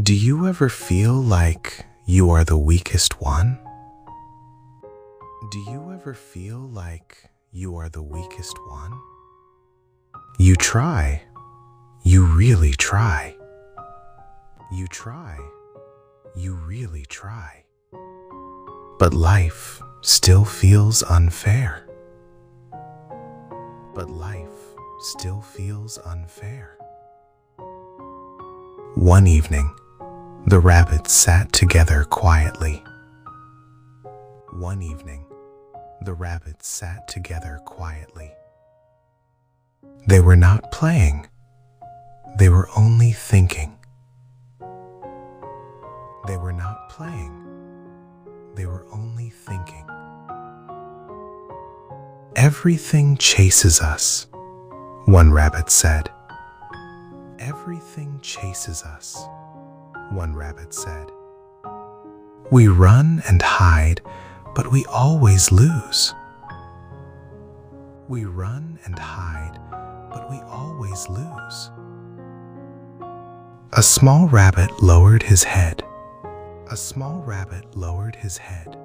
Do you ever feel like you are the weakest one? Do you ever feel like you are the weakest one? You try. You really try. You try. You really try. But life still feels unfair. But life still feels unfair. One evening, the rabbits sat together quietly. One evening, the rabbits sat together quietly. They were not playing. They were only thinking. They were not playing. They were only thinking. Everything chases us, one rabbit said. Everything chases us, one rabbit said. We run and hide, but we always lose. We run and hide, but we always lose. A small rabbit lowered his head. A small rabbit lowered his head.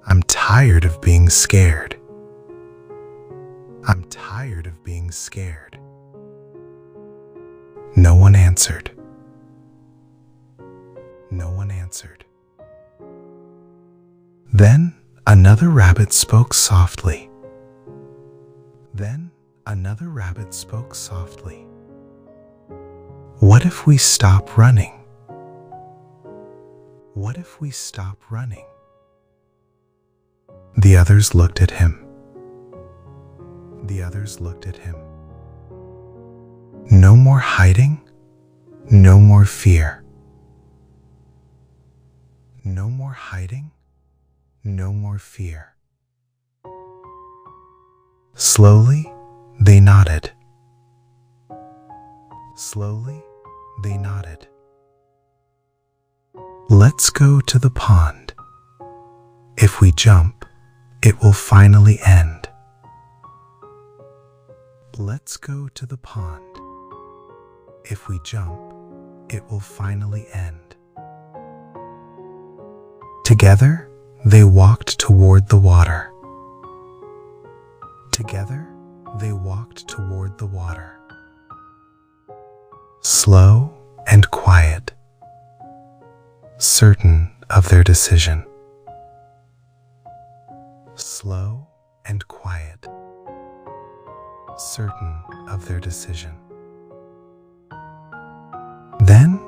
I'm tired of being scared. I'm tired of being scared. No one answered. No one answered. Then another rabbit spoke softly. Then another rabbit spoke softly. What if we stop running? What if we stop running? The others looked at him. The others looked at him. No more hiding, no more fear. No more hiding, no more fear. Slowly, they nodded. Slowly, they nodded. Let's go to the pond. If we jump, it will finally end. Let's go to the pond. If we jump, it will finally end. Together, they walked toward the water. Together, they walked toward the water. Slow and quiet, certain of their decision. Slow and quiet, certain of their decision. Then,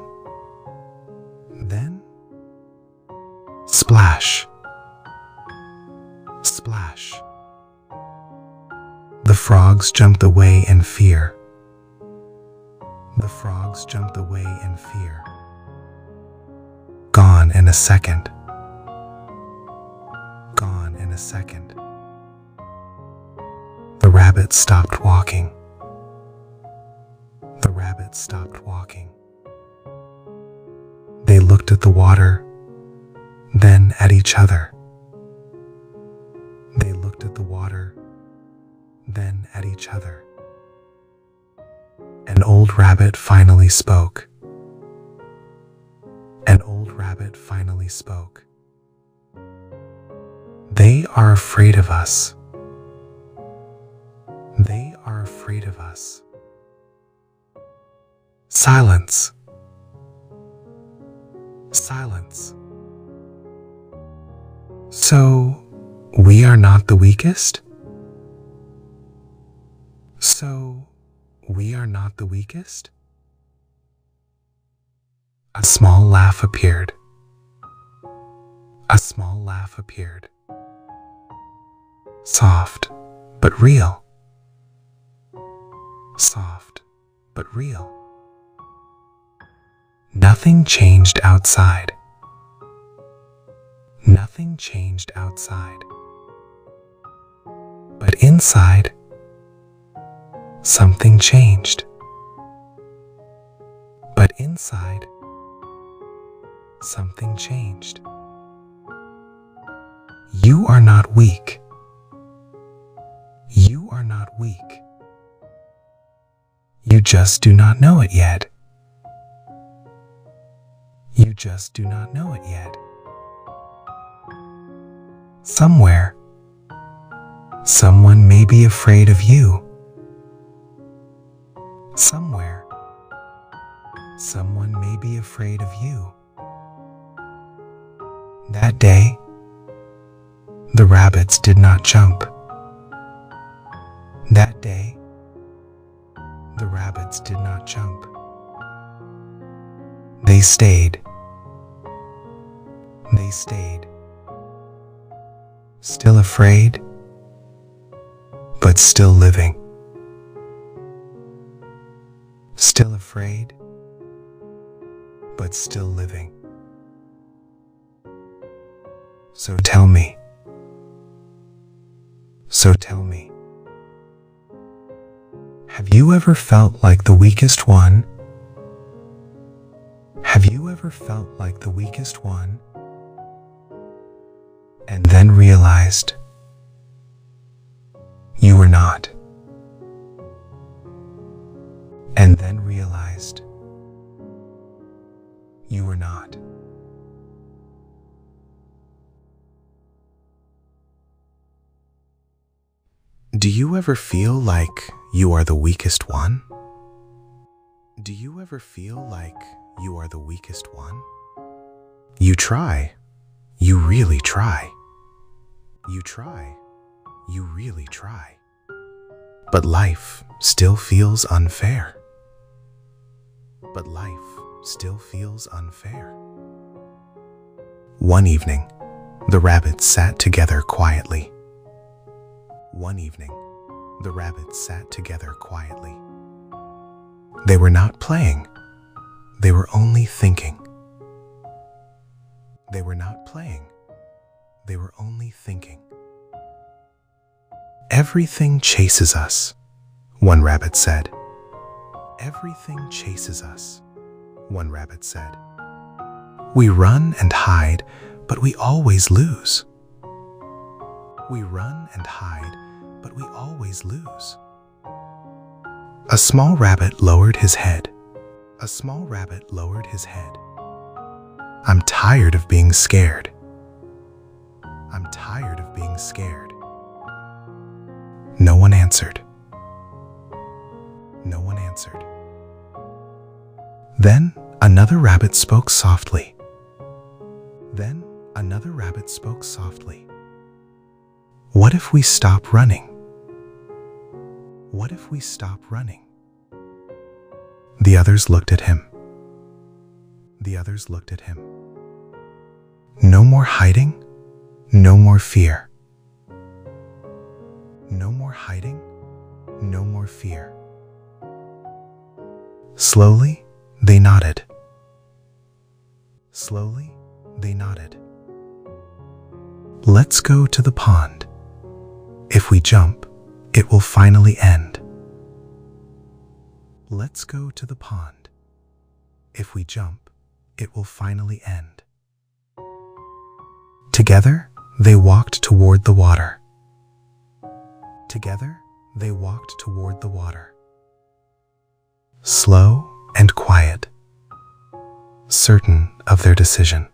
splash, splash. The frogs jumped away in fear. The frogs jumped away in fear. Gone in a second. Gone in a second. The rabbit stopped walking. The rabbit stopped walking. They looked at the water, then at each other. They looked at the water, then at each other. An old rabbit finally spoke. An old rabbit finally spoke. They are afraid of us. They are afraid of us. Silence. Silence. So, we are not the weakest? So, we are not the weakest? A small laugh appeared. A small laugh appeared. Soft, but real. Soft, but real. Nothing changed outside. Nothing changed outside. But inside, something changed. But inside, something changed. You are not weak. You are not weak. You just do not know it yet. You just do not know it yet. Somewhere, someone may be afraid of you. Somewhere, someone may be afraid of you. That day, the rabbits did not jump. That day, the rabbits did not jump. They stayed. They stayed. Still afraid, but still living. Still afraid, but still living. So tell me. So tell me. Have you ever felt like the weakest one? Have you ever felt like the weakest one? And then realized you were not. And then realized you were not. Do you ever feel like you are the weakest one? Do you ever feel like you are the weakest one? You try. You really try. You try. You really try. But life still feels unfair. But life still feels unfair. One evening, the rabbits sat together quietly. One evening, the rabbits sat together quietly. They were not playing. They were only thinking. They were not playing. They were only thinking. Everything chases us, one rabbit said. Everything chases us, one rabbit said. We run and hide, but we always lose. We run and hide, but we always lose. A small rabbit lowered his head. A small rabbit lowered his head. I'm tired of being scared. I'm tired of being scared. No one answered. No one answered. Then another rabbit spoke softly. Then another rabbit spoke softly. What if we stop running? What if we stop running? The others looked at him. The others looked at him. No more hiding, no more fear. No more hiding, no more fear. Slowly, they nodded. Slowly, they nodded. Let's go to the pond. If we jump, it will finally end. Let's go to the pond. If we jump, it will finally end. Together, they walked toward the water. Together, they walked toward the water. Slow and quiet, certain of their decision.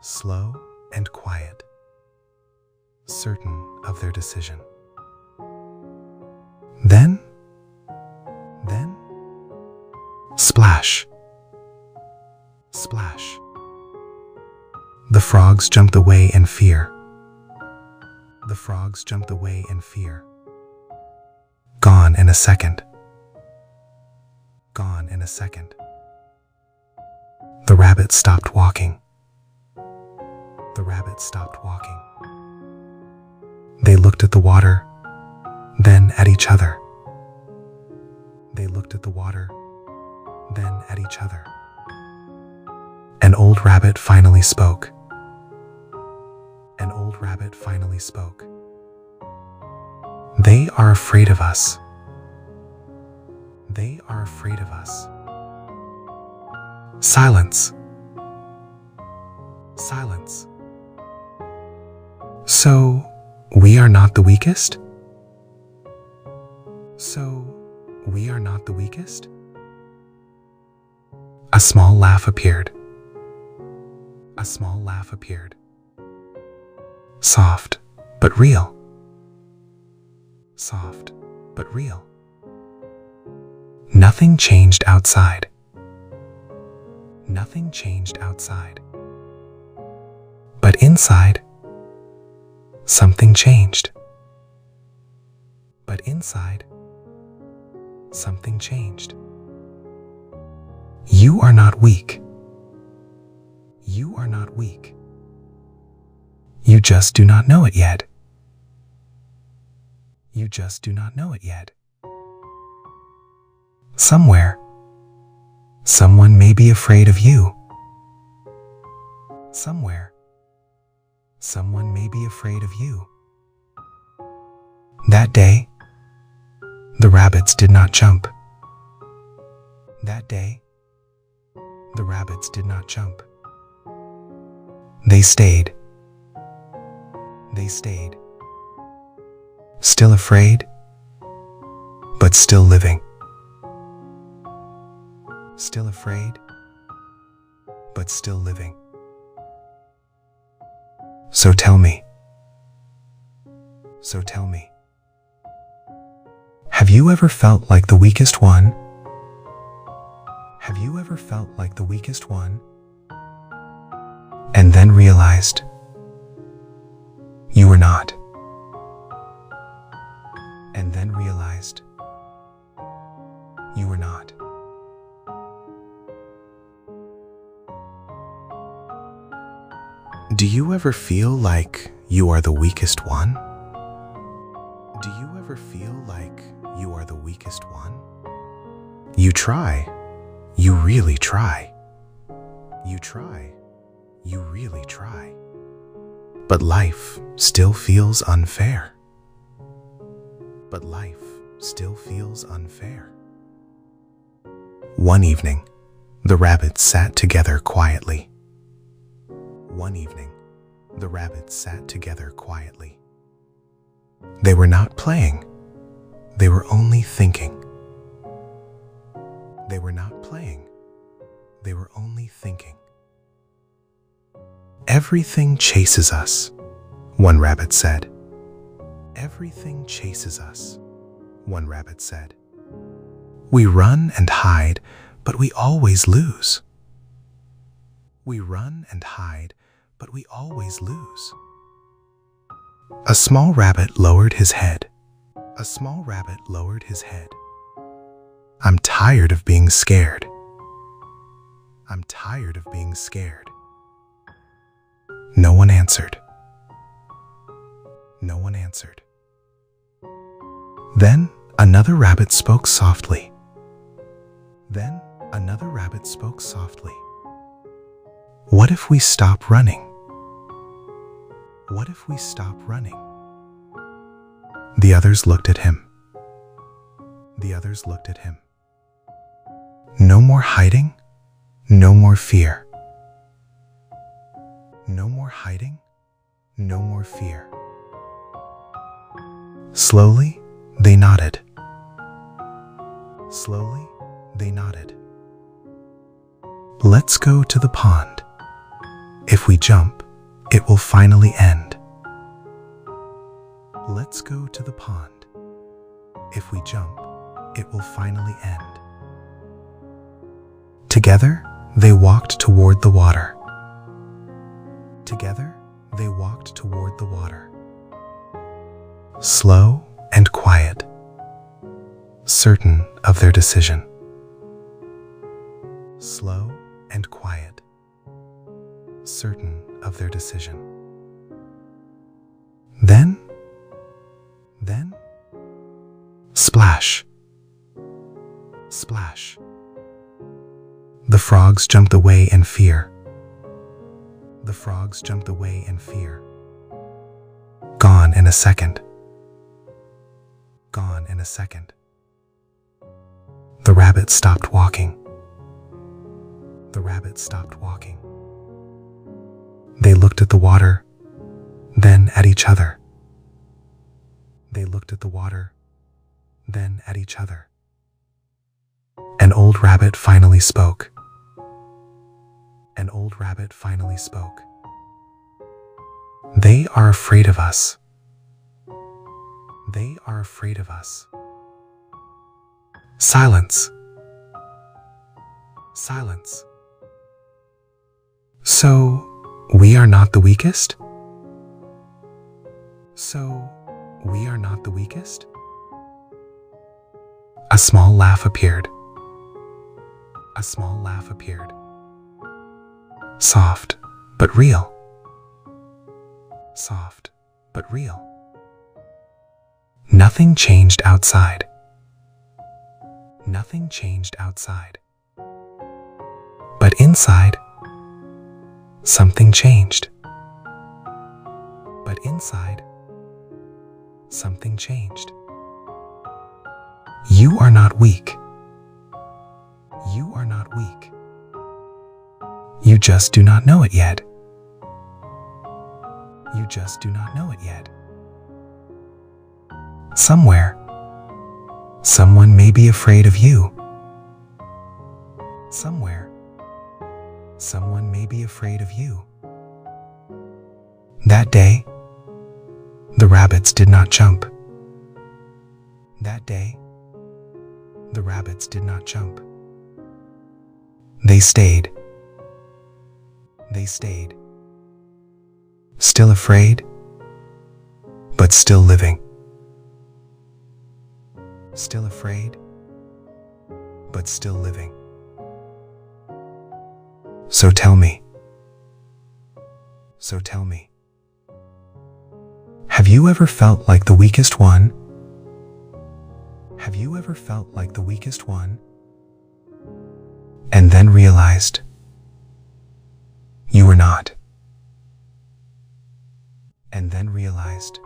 Slow and quiet, certain of their decision. Then, splash, splash. The frogs jumped away in fear. The frogs jumped away in fear. Gone in a second. Gone in a second. The rabbit stopped walking. The rabbit stopped walking. They looked at the water, then at each other. They looked at the water, then at each other. An old rabbit finally spoke. An old rabbit finally spoke. They are afraid of us. They are afraid of us. Silence. Silence. So, we are not the weakest? So, we are not the weakest? A small laugh appeared. A small laugh appeared. Soft, but real. Soft, but real. Nothing changed outside. Nothing changed outside. But inside, something changed. But inside, something changed. You are not weak. You are not weak. You just do not know it yet. You just do not know it yet. Somewhere, someone may be afraid of you. Somewhere, someone may be afraid of you. That day, the rabbits did not jump. That day, the rabbits did not jump. They stayed. They stayed. Still afraid, but still living. Still afraid, but still living. So tell me. So tell me. Have you ever felt like the weakest one? Have you ever felt like the weakest one? And then realized you were not. And then realized you were not. Do you ever feel like you are the weakest one? Do you ever feel like you are the weakest one? You try. You really try. You try. You really try. But life still feels unfair. But life still feels unfair. One evening, the rabbits sat together quietly. One evening, the rabbits sat together quietly. They were not playing. They were only thinking. They were not playing. They were only thinking. Everything chases us, one rabbit said. Everything chases us, one rabbit said. We run and hide, but we always lose. We run and hide, but we always lose. A small rabbit lowered his head. A small rabbit lowered his head. I'm tired of being scared. I'm tired of being scared. No one answered. No one answered. Then another rabbit spoke softly. Then another rabbit spoke softly. What if we stop running? What if we stop running? The others looked at him. The others looked at him. No more hiding, no more fear. No more hiding, no more fear. Slowly, they nodded. Slowly, they nodded. Let's go to the pond. If we jump, it will finally end. Let's go to the pond. If we jump, it will finally end. Together, they walked toward the water. Together, they walked toward the water. Slow and quiet, certain of their decision. Slow and quiet, certain of their decision. Then, splash, splash. The frogs jumped away in fear. The frogs jumped away in fear. Gone in a second. Gone in a second. The rabbit stopped walking. The rabbit stopped walking. They looked at the water, then at each other. They looked at the water, then at each other. An old rabbit finally spoke. An old rabbit finally spoke. They are afraid of us. They are afraid of us. Silence. Silence. So, we are not the weakest? So, we are not the weakest? A small laugh appeared. A small laugh appeared. Soft, but real. Soft, but real. Nothing changed outside. Nothing changed outside. But inside, something changed. But inside, something changed. You are not weak. You are not weak. You just do not know it yet. You just do not know it yet. Somewhere, someone may be afraid of you. Somewhere, someone may be afraid of you. That day, the rabbits did not jump. That day, the rabbits did not jump. They stayed. They stayed. Still afraid, but still living. Still afraid, but still living. So tell me. So tell me. Have you ever felt like the weakest one? Have you ever felt like the weakest one? And then realized you were not. And then realized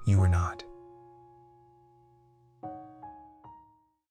you were not.